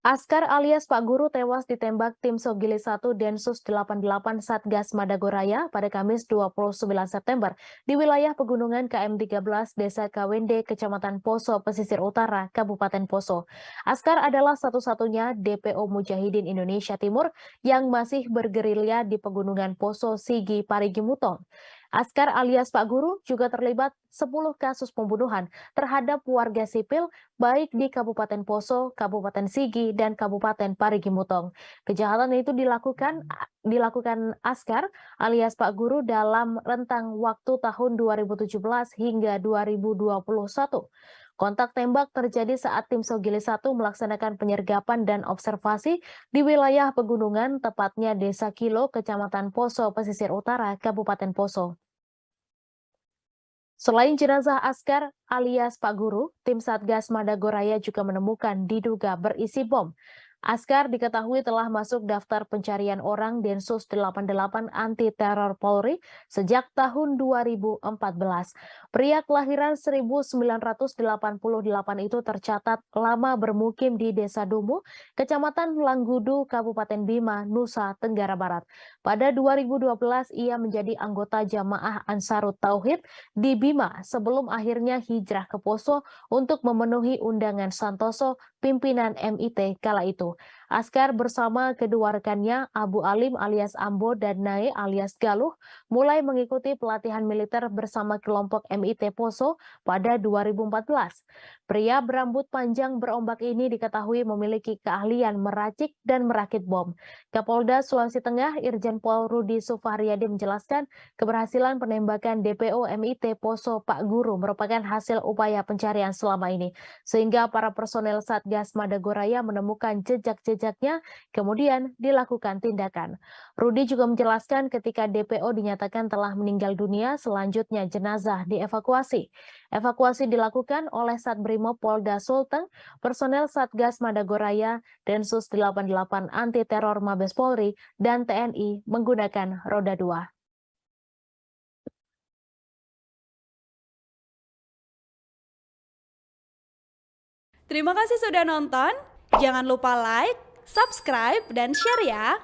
Askar alias Pak Guru tewas ditembak tim Sogili 1 Densus 88 Satgas Madagoraya pada Kamis 29 September di wilayah pegunungan KM 13 Desa Kawende, Kecamatan Poso, Pesisir Utara, Kabupaten Poso. Askar adalah satu-satunya DPO Mujahidin Indonesia Timur yang masih bergerilya di pegunungan Poso Sigi Parigi Mutong. Askar alias Pak Guru juga terlibat 10 kasus pembunuhan terhadap warga sipil baik di Kabupaten Poso, Kabupaten Sigi, dan Kabupaten Parigi Mutong. Kejahatan itu dilakukan Askar alias Pak Guru dalam rentang waktu tahun 2017 hingga 2021. Kontak tembak terjadi saat tim Sogili 1 melaksanakan penyergapan dan observasi di wilayah pegunungan, tepatnya Desa Kilo, Kecamatan Poso, Pesisir Utara, Kabupaten Poso. Selain jenazah Askar alias Pak Guru, tim Satgas Madagoraya juga menemukan diduga berisi bom. Askar diketahui telah masuk daftar pencarian orang Densus 88 Anti Teror Polri sejak tahun 2014. Pria kelahiran 1988 itu tercatat lama bermukim di Desa Dumu, Kecamatan Langgudu, Kabupaten Bima, Nusa Tenggara Barat. Pada 2012 ia menjadi anggota Jamaah Ansarut Tauhid di Bima sebelum akhirnya hijrah ke Poso untuk memenuhi undangan Santoso, pimpinan MIT kala itu. Askar bersama kedua rekannya Abu Alim alias Ambo dan Nae alias Galuh mulai mengikuti pelatihan militer bersama kelompok MIT Poso pada 2014. Pria berambut panjang berombak ini diketahui memiliki keahlian meracik dan merakit bom. Kapolda Sulawesi Tengah Irjen Pol Rudi Sufahriyadi menjelaskan keberhasilan penembakan DPO MIT Poso Pak Guru merupakan hasil upaya pencarian selama ini, sehingga para personel Satgas Madagoraya menemukan jejak-jejaknya, kemudian dilakukan tindakan. Rudi juga menjelaskan ketika DPO dinyatakan telah meninggal dunia, selanjutnya jenazah dievakuasi. Evakuasi dilakukan oleh Satbrimo Polda Sulteng, personel Satgas Madagoraya, Densus 88 Anti Teror Mabes Polri, dan TNI menggunakan roda 2. Terima kasih sudah nonton. Jangan lupa like, subscribe, dan share ya.